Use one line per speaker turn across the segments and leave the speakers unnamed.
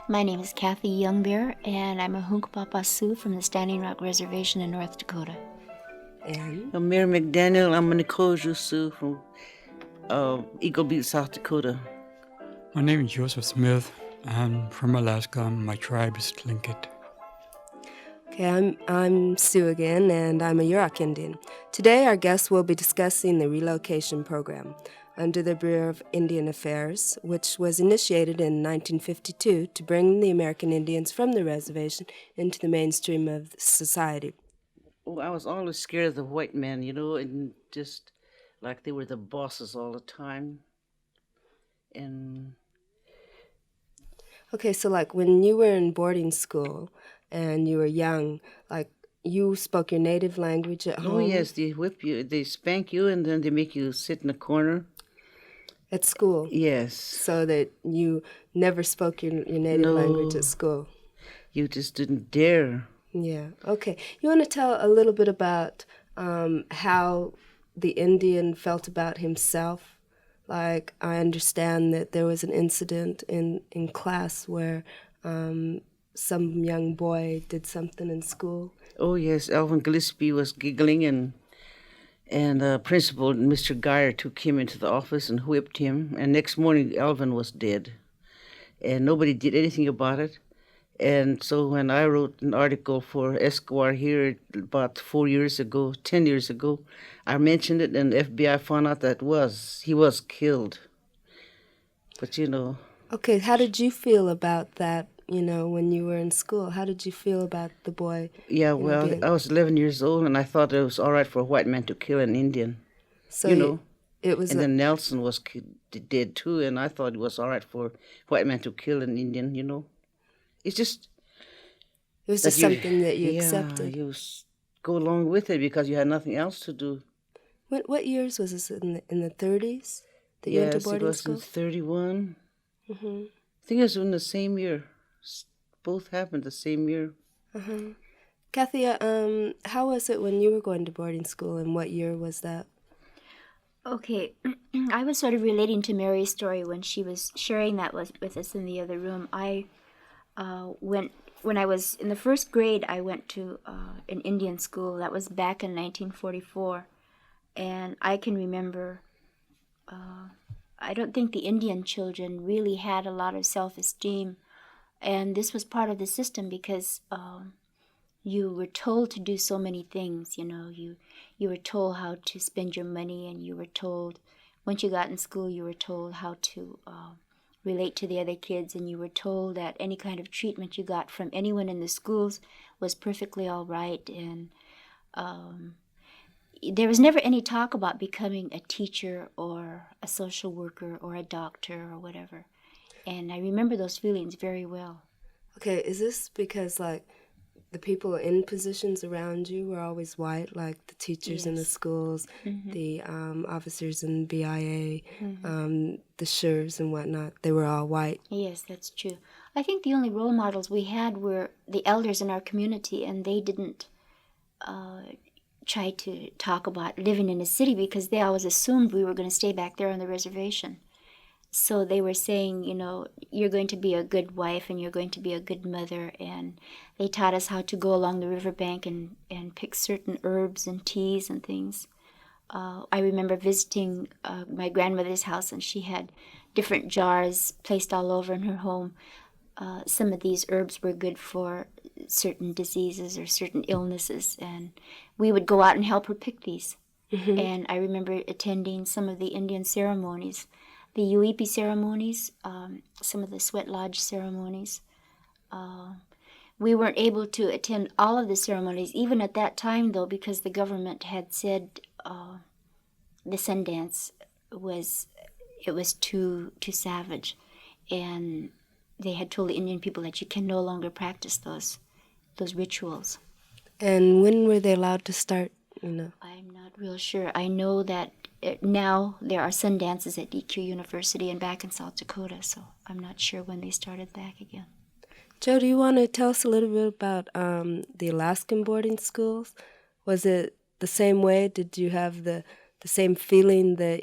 My name is Kathy Youngbear, and I'm a Hunkpapa Sioux from the Standing Rock Reservation in North Dakota.
And
I'm Mary McDaniel. I'm a Nicosia Sioux from Eagle Butte, South Dakota.
My name is Joseph Smith. I'm from Alaska. My tribe is Tlingit.
okay, I'm Sue again, and I'm a Yurok Indian. Today, our guests will be discussing the relocation program under the Bureau of Indian Affairs, which was initiated in 1952 to bring the American Indians from the reservation into the mainstream of society.
Oh, I was always scared of the white men, and just like they were the bosses all the time. And
Okay, so like when you were in boarding school and you were young, like you spoke your native language at home?
oh yes, they whip you, they spank you, and then they make you sit in a corner.
At school?
Yes.
So that you never spoke your native language at school?
You just didn't dare.
Yeah, okay. You want to tell a little bit about how the Indian felt about himself? Like, I understand that there was an incident in class where some young boy did something in school.
Oh yes, Alvin Gillespie was giggling, and principal, Mr. Geyer, took him into the office and whipped him. And next morning, Alvin was dead, and nobody did anything about it. And so when I wrote an article for Esquire here about 10 years ago, I mentioned it, and the FBI found out that he was killed. But
Okay, how did you feel about that, when you were in school? How did you feel about the boy?
Yeah, well, I was 11 years old, and I thought it was all right for a white man to kill an Indian.
So it was.
And then Nelson was dead too, and I thought it was all right for a white man to kill an Indian. It's just.
It was just something that you accepted.
Yeah, you go along with it because you had nothing else to do.
What years was this, in the 30s that you went to boarding school?
Yes, it was in 31.
Mm-hmm.
I think it was in the same year. Both happened the same year.
Uh-huh. Kathy, how was it when you were going to boarding school, and what year was that?
Okay, I was sort of relating to Mary's story when she was sharing that with us in the other room. When I was in the first grade, I went to an Indian school. That was back in 1944. And I can remember, I don't think the Indian children really had a lot of self-esteem. And this was part of the system because you were told to do so many things, You were told how to spend your money, and you were told, once you got in school, you were told how to relate to the other kids, and you were told that any kind of treatment you got from anyone in the schools was perfectly all right. And there was never any talk about becoming a teacher or a social worker or a doctor or whatever. And I remember those feelings very well.
Okay, is this because, like, the people in positions around you were always white, like the teachers in the schools, mm-hmm. the officers in BIA, mm-hmm. The sheriffs and whatnot? They were all white.
Yes, that's true. I think the only role models we had were the elders in our community, and they didn't try to talk about living in a city because they always assumed we were going to stay back there on the reservation. So they were saying, you're going to be a good wife and you're going to be a good mother. And they taught us how to go along the riverbank and pick certain herbs and teas and things. I remember visiting my grandmother's house, and she had different jars placed all over in her home. Some of these herbs were good for certain diseases or certain illnesses. And we would go out and help her pick these. Mm-hmm. And I remember attending some of the Indian ceremonies. The Yuipi ceremonies, some of the Sweat Lodge ceremonies. We weren't able to attend all of the ceremonies, even at that time, though, because the government had said the Sundance was too savage, and they had told the Indian people that you can no longer practice those rituals.
And when were they allowed to start?
I'm not real sure. I know that now there are sun dances at DQ University and back in South Dakota, so I'm not sure when they started back again.
Joe, do you want to tell us a little bit about the Alaskan boarding schools? Was it the same way? Did you have the same feeling that,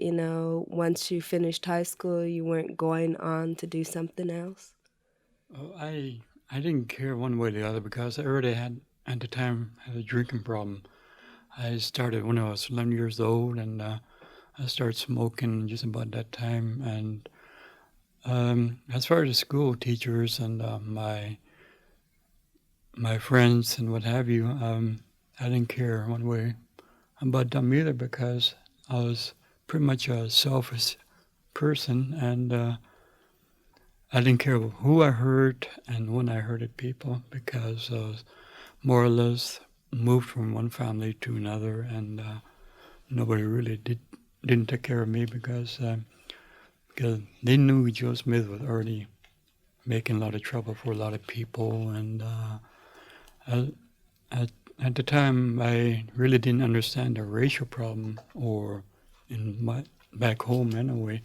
once you finished high school, you weren't going on to do something else?
I didn't care one way or the other because I already had, at the time, had a drinking problem. I started when I was 11 years old, and I started smoking just about that time. And as far as the school teachers and my friends and what have you, I didn't care one way about them either because I was pretty much a selfish person, and I didn't care who I hurt and when I hurted people because I was more or less moved from one family to another, and nobody really didn't take care of me because they knew Joe Smith was already making a lot of trouble for a lot of people, and at the time I really didn't understand the racial problem or in my back home anyway.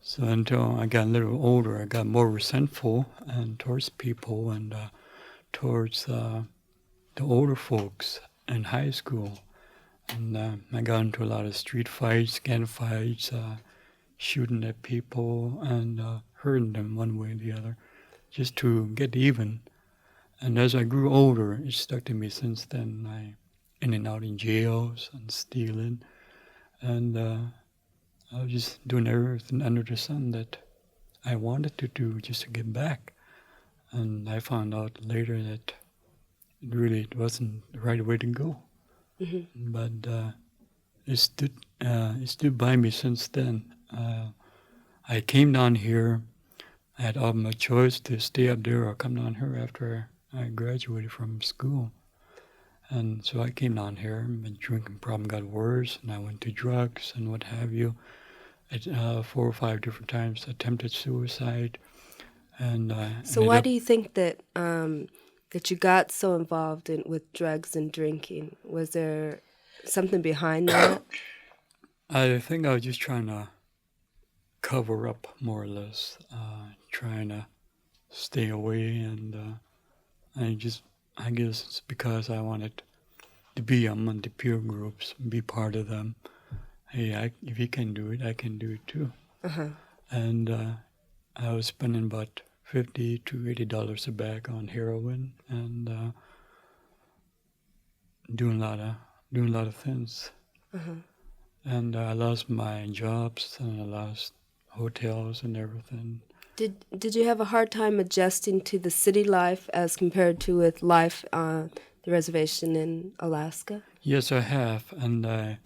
So until I got a little older, I got more resentful and towards people and towards the older folks in high school. And I got into a lot of street fights, gang fights, shooting at people and hurting them one way or the other, just to get even. And as I grew older, it stuck to me since then. I in and out in jails and stealing, and I was just doing everything under the sun that I wanted to do just to get back. And I found out later that it wasn't the right way to go. Mm-hmm. But it stood by me since then. I came down here. I had all my choice to stay up there or come down here after I graduated from school. And so I came down here. My drinking problem got worse, and I went to drugs and what have you. 4 or 5 different times attempted suicide. And
so why do you think that that you got so involved with drugs and drinking? Was there something behind that?
I think I was just trying to cover up, more or less, trying to stay away, and I guess it's because I wanted to be among the peer groups, be part of them. Hey, if you can do it, I can do it too. Uh-huh. And I was spending about $50 to $80 a bag on heroin and doing a lot of things. Uh-huh. And I lost my jobs and I lost hotels and everything.
Did you have a hard time adjusting to the city life as compared to with life on the reservation in Alaska?
Yes, I have, and it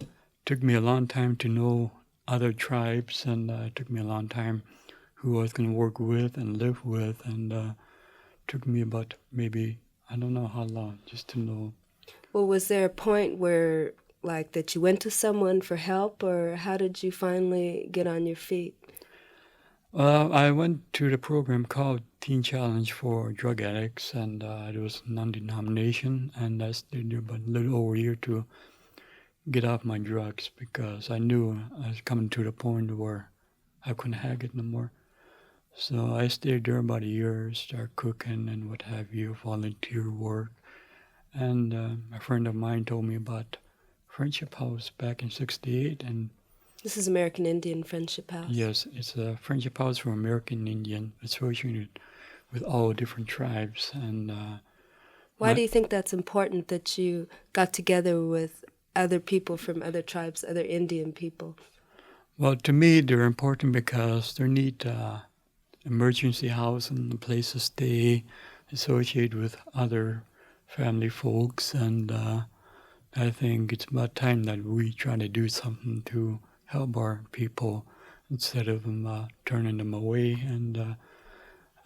took me a long time to know other tribes, and it took me a long time who I was going to work with and live with, and took me about maybe, I don't know how long, just to know.
Well, was there a point where, like, that you went to someone for help, or how did you finally get on your feet?
I went to the program called Teen Challenge for Drug Addicts, and it was non-denomination, and I stayed there about a little over a year to get off my drugs because I knew I was coming to the point where I couldn't hack it no more. So I stayed there about a year, started cooking and what have you, volunteer work. And a friend of mine told me about Friendship House back in '68. And
this is American Indian Friendship House?
Yes, it's a Friendship House for American Indian associated with all different tribes. And
why do you think that's important that you got together with other people from other tribes, other Indian people?
Well, to me, they're important because they need emergency housing, a place to stay, associated with other family folks, and I think it's about time that we try to do something to help our people instead of turning them away. And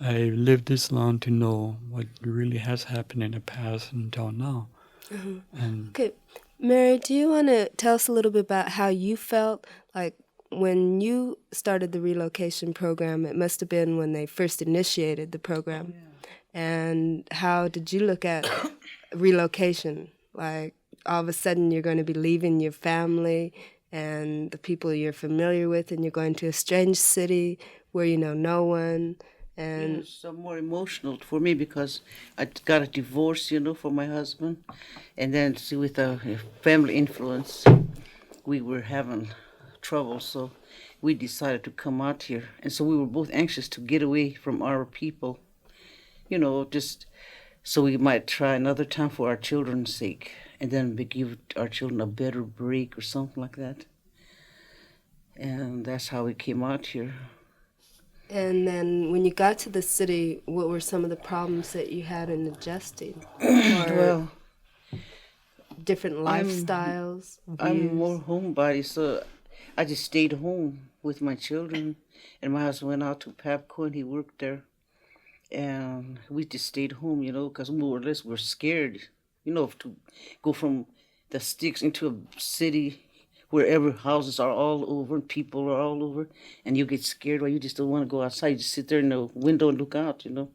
I lived this long to know what really has happened in the past until now. Mm-hmm. And
okay. Mary, do you want to tell us a little bit about how you felt like when you started the relocation program? It must have been when they first initiated the program. Yeah. And how did you look at relocation? Like all of a sudden you're going to be leaving your family and the people you're familiar with, and you're going to a strange city where you know no one. And
it was so more emotional for me because I got a divorce, from my husband. And then with the family influence, we were having trouble. So we decided to come out here. And so we were both anxious to get away from our people just so we might try another time for our children's sake, and then we give our children a better break or something like that. And that's how we came out here.
And then when you got to the city, what were some of the problems that you had in adjusting? Or
Well,
different lifestyles,
I'm
views?
more homebody, so I just stayed home with my children. And my husband went out to Papco and he worked there. And we just stayed home, because more or less we're scared, to go from the sticks into a city wherever houses are all over and people are all over, and you get scared. Well, you just don't want to go outside. You just sit there in the window and look out, And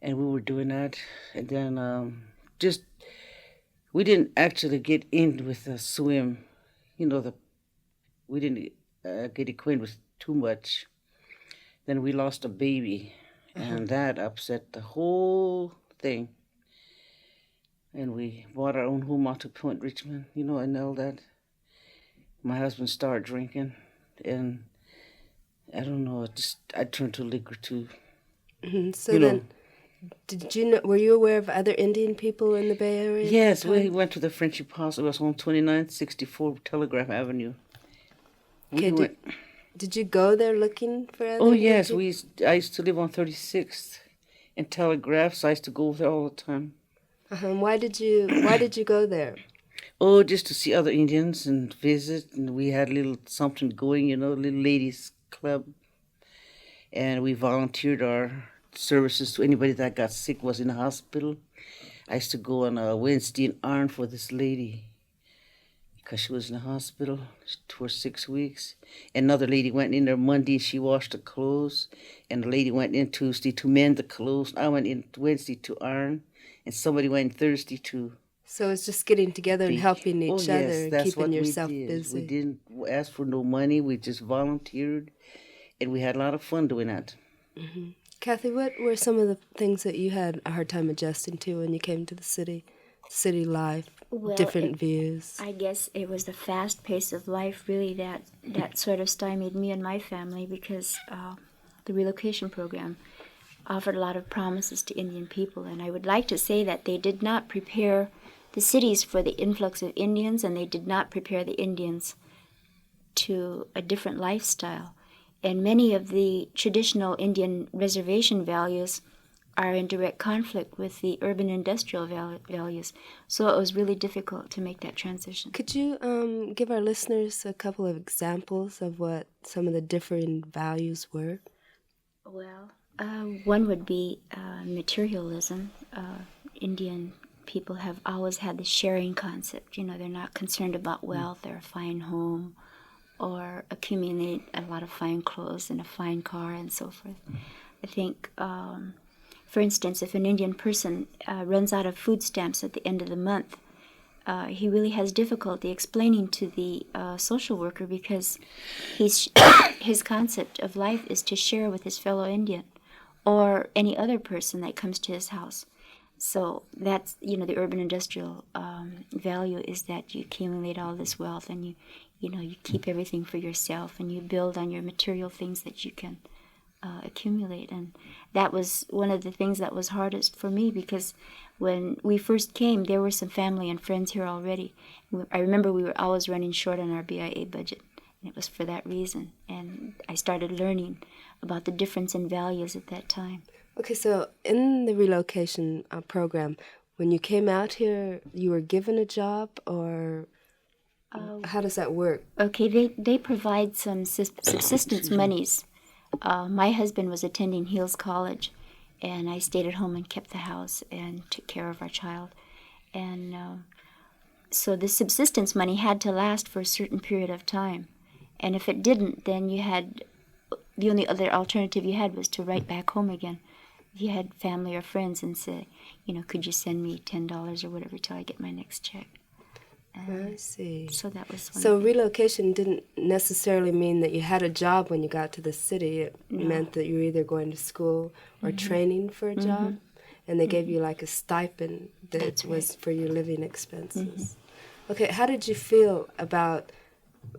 we were doing that. And then we didn't actually get in with the swim, we didn't get acquainted with too much. Then we lost a baby. And that upset the whole thing. And we bought our own home out to Point Richmond, and all that. My husband started drinking, and I don't know, I turned to liquor too.
Mm-hmm. So then, were you aware of other Indian people in the Bay Area?
Yes, we went to the Friendship House. It was on 2964 Telegraph Avenue.
Did you go there looking for other
Oh, yes.
people?
I used to live on 36th in Telegraph, so I used to go there all the time.
And why did you go there?
Oh, just to see other Indians and visit. And we had a little something going, a little ladies' club. And we volunteered our services to anybody that got sick, was in the hospital. I used to go on a Wednesday and iron for this lady because she was in the hospital for 6 weeks. Another lady went in there Monday, she washed the clothes. And the lady went in Tuesday to mend the clothes. I went in Wednesday to iron. And somebody went in Thursday to...
So it's just getting together and helping each other and
that's
keeping
what
yourself
we did.
busy.
We didn't ask for no money. We just volunteered, and we had a lot of fun doing that.
Mm-hmm. Kathy, what were some of the things that you had a hard time adjusting to when you came to the city life, different views?
I guess it was the fast pace of life, really, that sort of stymied me and my family, because the relocation program offered a lot of promises to Indian people, and I would like to say that they did not prepare the cities for the influx of Indians, and they did not prepare the Indians to a different lifestyle. And many of the traditional Indian reservation values are in direct conflict with the urban industrial values. So it was really difficult to make that transition.
Could you give our listeners a couple of examples of what some of the differing values were?
Well, one would be materialism. Indian people have always had the sharing concept. They're not concerned about wealth or a fine home or accumulate a lot of fine clothes and a fine car and so forth. I think, for instance, if an Indian person runs out of food stamps at the end of the month, he really has difficulty explaining to the social worker, because his concept of life is to share with his fellow Indian or any other person that comes to his house. So that's, the urban industrial value is that you accumulate all this wealth and you keep everything for yourself and you build on your material things that you can accumulate. And that was one of the things that was hardest for me, because when we first came, there were some family and friends here already. I remember we were always running short on our BIA budget, and it was for that reason. And I started learning about the difference in values at that time.
Okay, so in the relocation program, when you came out here, you were given a job, or how does that work?
Okay, they provide some subsistence monies. My husband was attending Hills College, and I stayed at home and kept the house and took care of our child. And so the subsistence money had to last for a certain period of time. And if it didn't, then the only other alternative you had was to write back home again. If you had family or friends and say, could you send me $10 or whatever till I get my next check?
I see.
So that was one.
So relocation didn't necessarily mean that you had a job when you got to the city. It meant that you were either going to school or training for a job, and they gave you like a stipend that was for your living expenses. Okay, how did you feel about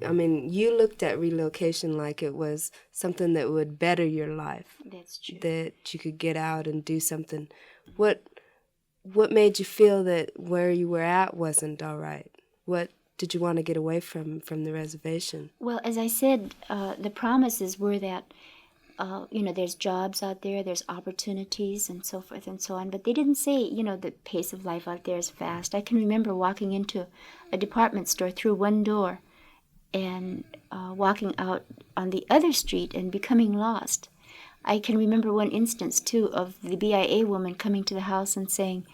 I mean, you looked at relocation like it was something that would better your life,
That's true.
that you could get out and do something. What made you feel that where you were at wasn't all right? What did you want to get away from the reservation?
Well, as I said, the promises were that, there's jobs out there, there's opportunities, and so forth and so on. But they didn't say, the pace of life out there is fast. I can remember walking into a department store through one door and walking out on the other street and becoming lost. I can remember one instance, too, of the BIA woman coming to the house and saying,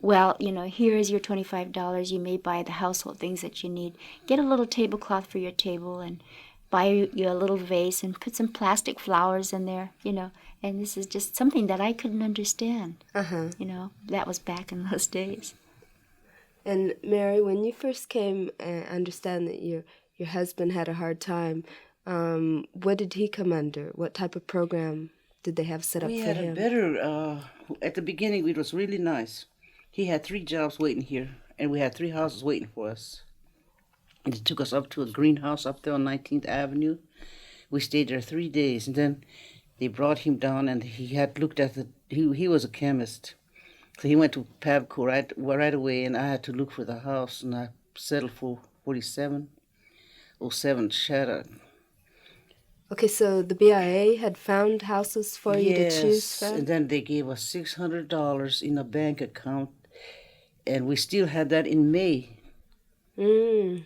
well, here is your $25. You may buy the household things that you need. Get a little tablecloth for your table and buy you a little vase and put some plastic flowers in there, And this is just something that I couldn't understand. That was back in those days.
And Mary, when you first came, I understand that your husband had a hard time. What did he come under? What type of program did they have set up for him?
We had a better, at the beginning it was really nice. He had 3 jobs waiting here, and we had 3 houses waiting for us. And he took us up to a greenhouse up there on 19th Avenue. We stayed there 3 days, and then they brought him down, and he had looked at he was a chemist. So he went to Pabco right away, and I had to look for the house, and I settled for 4707 Shadow.
Okay, so the BIA had found houses for you to choose from?
And then they gave us $600 in a bank account, and we still had that in May.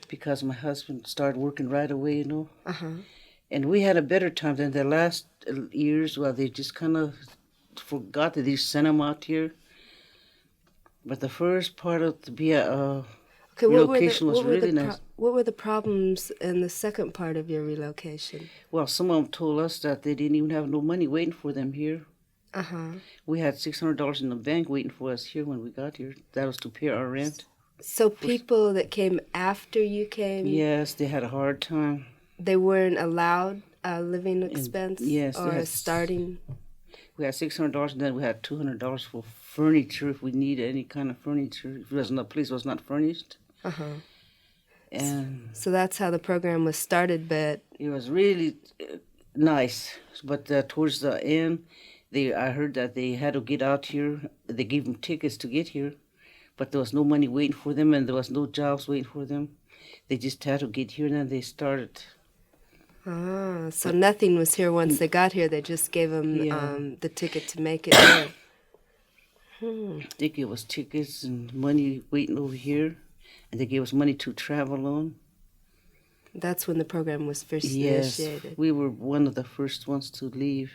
Because my husband started working right away, And we had a better time than the last years. Well, they just kind of forgot that they sent them out here. But the first part of the relocation was really nice.
What were the problems in the second part of your relocation?
Well, some of them told us that they didn't even have no money waiting for them here. We had $600 in the bank waiting for us here when we got here. That was to pay our rent.
So people that came after you came?
Yes, they had a hard time.
They weren't allowed living expense?
Yes.
Or starting?
We had $600, and then we had $200 for furniture if we needed any kind of furniture. If the place was not furnished. And
so that's how the program was started, but
it was really nice. But towards the end, I heard that they had to get out here. They gave them tickets to get here, but there was no money waiting for them, and there was no jobs waiting for them. They just had to get here, and then they started.
So nothing was here once they got here. They just gave them the ticket to make it here.
They gave us tickets and money waiting over here, and they gave us money to travel on.
That's when the program was first initiated.
Yes, we were one of the first ones to leave.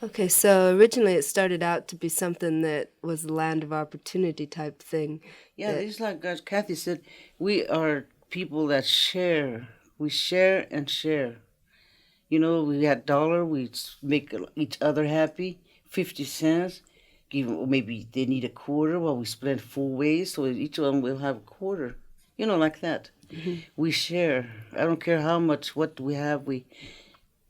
Okay, so originally it started out to be something that was a land of opportunity type thing.
Yeah, it's like Kathy said, we are people that share. We share and share. We had $1, we make each other happy, 50 cents. Maybe they need a quarter, well, we split 4 ways, so each of them will have a quarter. Like that. We share. I don't care how much, what we have, we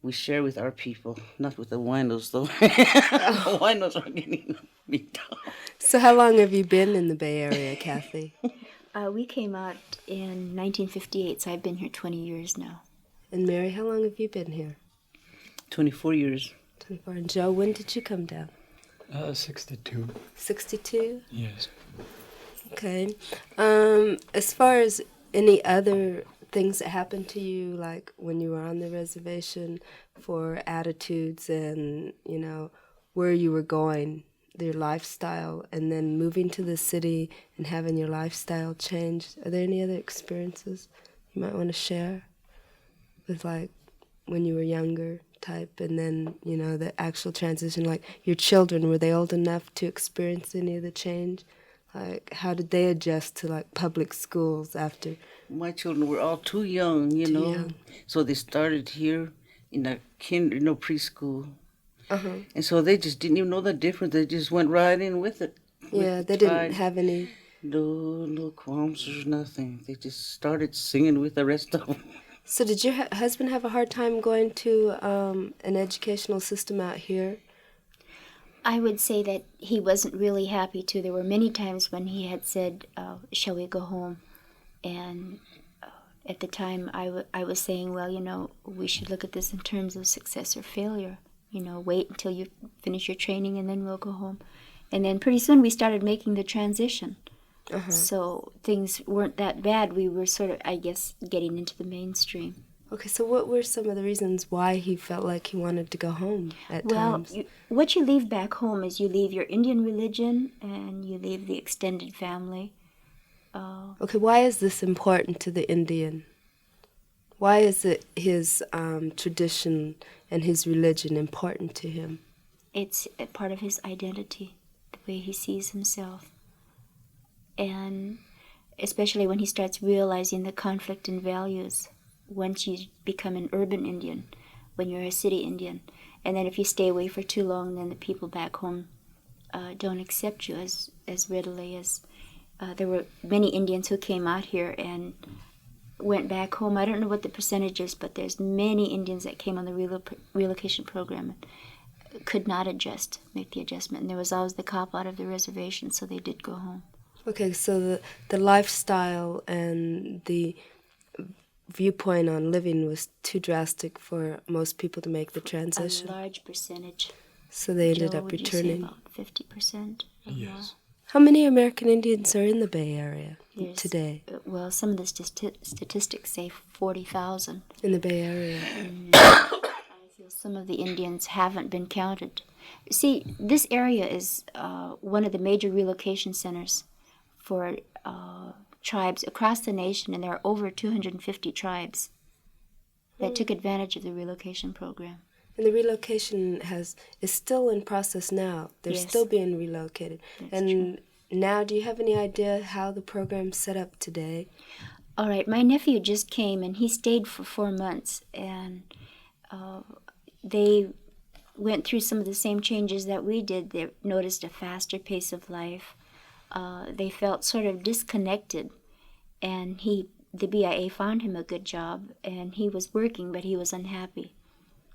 share with our people, not with the winos, though. The winos are getting beat down.
So how long have you been in the Bay Area, Kathy?
We came out in 1958, so I've been here 20 years now.
And Mary, how long have you been here?
24 years.
24. And Joe, when did you come down?
62.
62?
Yes.
Okay. As far as any other things that happened to you, like when you were on the reservation, for attitudes and, where you were going, your lifestyle, and then moving to the city and having your lifestyle changed, are there any other experiences you might want to share with, like, when you were younger type, and then, the actual transition, like your children, were they old enough to experience any of the change? Like, how did they adjust to, like, public schools after?
My children were all too young,
young.
So they started here in the preschool. And so they just didn't even know the difference. They just went right in with it.
Yeah, they didn't have any...
No qualms or nothing. They just started singing with the rest of them.
So did your husband have a hard time going to an educational system out here?
I would say that he wasn't really happy, too. There were many times when he had said, shall we go home? And at the time, I was saying, well, we should look at this in terms of success or failure. Wait until you finish your training and then we'll go home. And then pretty soon we started making the transition. So things weren't that bad. We were sort of, I guess, getting into the mainstream.
Okay, so what were some of the reasons why he felt like he wanted to go home at times?
Well, what you leave back home is you leave your Indian religion and you leave the extended family.
Okay, why is this important to the Indian? Why is it his tradition and his religion important to him?
It's a part of his identity, the way he sees himself. And especially when he starts realizing the conflict in values once you become an urban Indian, when you're a city Indian. And then if you stay away for too long, then the people back home don't accept you as readily as... there were many Indians who came out here and went back home. I don't know what the percentage is, but there's many Indians that came on the relocation program and could not make the adjustment. And there was always the cop-out of the reservation, so they did go home.
Okay, so the lifestyle and the viewpoint on living was too drastic for most people to make the transition.
A large percentage.
So they ended
Joe,
up
would
returning.
You say about 50% or more?
How many American Indians are in the Bay Area today?
Well, some of the statistics say 40,000.
In the Bay Area.
I feel some of the Indians haven't been counted. See, this area is one of the major relocation centers for tribes across the nation, and there are over 250 tribes that took advantage of the relocation program.
And the relocation is still in process now. They're
Yes.
still being relocated.
That's true.
Now, do you have any idea how the program's set up today?
All right, my nephew just came, and he stayed for 4 months, and they went through some of the same changes that we did. They noticed a faster pace of life. They felt sort of disconnected, and the BIA found him a good job, and he was working, but he was unhappy.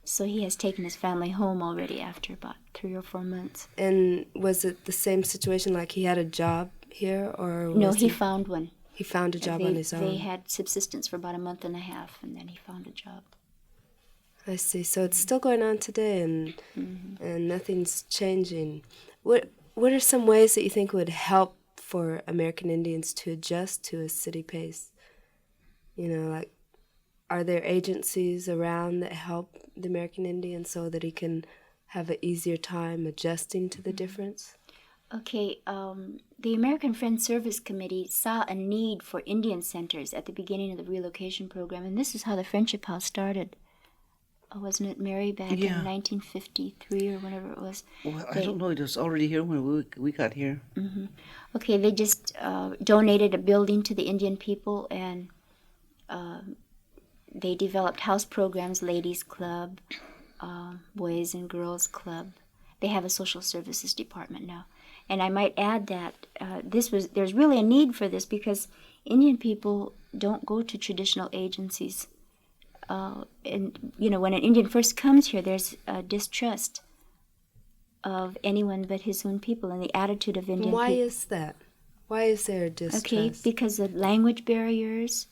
So he has taken his family home already after about 3 or 4 months.
And was it the same situation, like he had a job here, or was
No, he found one.
He found a job on his own?
They had subsistence for about a month and a half, and then he found a job.
I see. So it's still going on today, and nothing's changing. What are some ways that you think would help for American Indians to adjust to a city pace? Like, are there agencies around that help the American Indian so that he can have an easier time adjusting to the difference?
Okay, the American Friends Service Committee saw a need for Indian centers at the beginning of the relocation program, and this is how the Friendship House started. Wasn't it, Mary, back in 1953 or whenever it was?
Well, I don't know. It was already here when we got here.
Mm-hmm. Okay, they just donated a building to the Indian people, and they developed house programs, ladies' club, boys and girls club. They have a social services department now. And I might add that there's really a need for this because Indian people don't go to traditional agencies. And when an Indian first comes here, there's a distrust of anyone but his own people, and the attitude of Indian people.
Why is that? Why is there a distrust?
Okay, because of language barriers,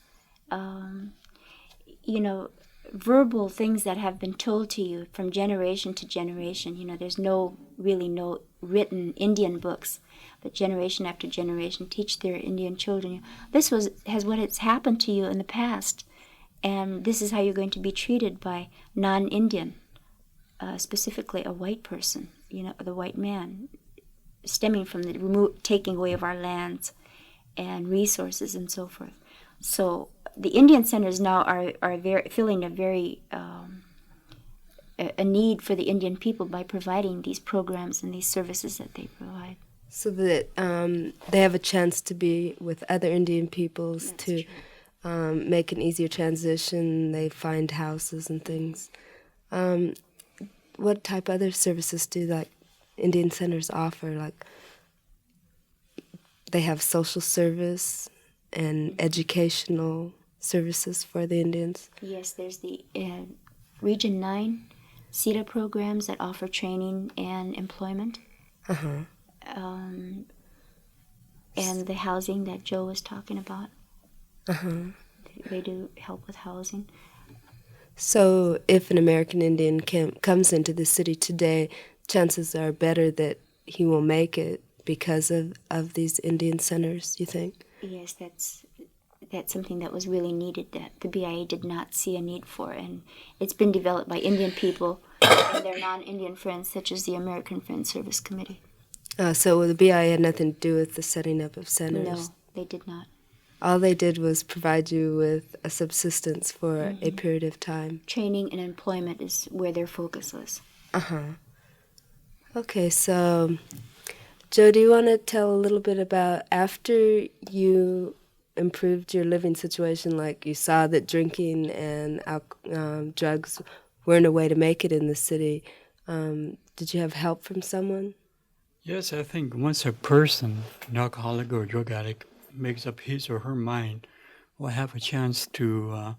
verbal things that have been told to you from generation to generation. There's no written Indian books, but generation after generation teach their Indian children. This has what has happened to you in the past, and this is how you're going to be treated by non-Indian, specifically a white person. The white man, stemming from the taking away of our lands and resources and so forth. So the Indian centers now are filling a need for the Indian people by providing these programs and these services that they provide.
So that they have a chance to be with other Indian peoples. That's to make an easier transition. They find houses and things. What type of other services do Indian centers offer? Like, they have social service and educational services for the Indians?
Yes, there's the Region 9 CETA programs that offer training and employment. And the housing that Joe was talking about. They do help with housing.
So if an American Indian comes into the city today, chances are better that he will make it because of these Indian centers, you think?
Yes, that's something that was really needed that the BIA did not see a need for, and it's been developed by Indian people and their non-Indian friends, such as the American Friends Service Committee.
So the BIA had nothing to do with the setting up of centers?
No, they did not.
All they did was provide you with a subsistence for a period of time.
Training and employment is where their focus was.
Uh-huh. Okay, so Joe, do you want to tell a little bit about after you improved your living situation, like you saw that drinking and drugs weren't a way to make it in the city, did you have help from someone?
Yes, I think once a person, an alcoholic or drug addict, makes up his or her mind, will have a chance to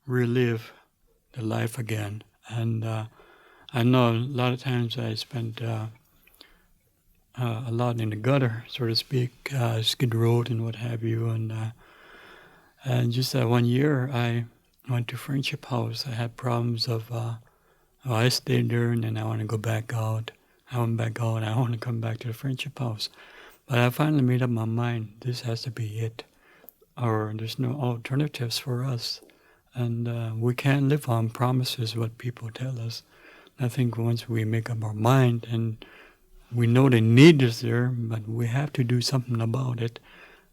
relive the life again. And I know a lot of times I spent a lot in the gutter, so to speak, Skid Road and what have you. And just 1 year, I went to Friendship House. I had problems of, I stayed there and then I want to go back out. I went back out and I want to come back to the Friendship House. But I finally made up my mind, this has to be it. Or there's no alternatives for us. And we can't live on promises, what people tell us. I think once we make up our mind and we know the need is there, but we have to do something about it.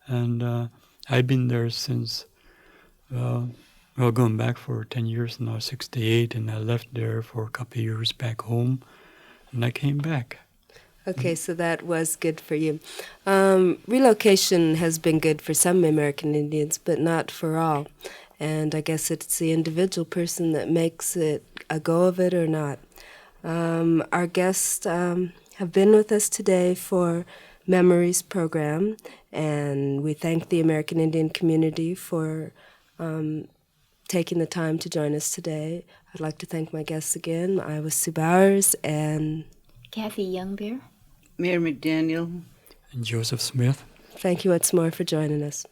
And I've been there since, going back for 10 years now, 68, and I left there for a couple of years back home, and I came back.
Okay, so that was good for you. Relocation has been good for some American Indians, but not for all. And I guess it's the individual person that makes it a go of it or not. Our guests have been with us today for Memories program, and we thank the American Indian community for taking the time to join us today. I'd like to thank my guests again. I was Sue Bowers and
Kathy Youngbear.
Mayor McDaniel.
And Joseph Smith.
Thank you once more for joining us.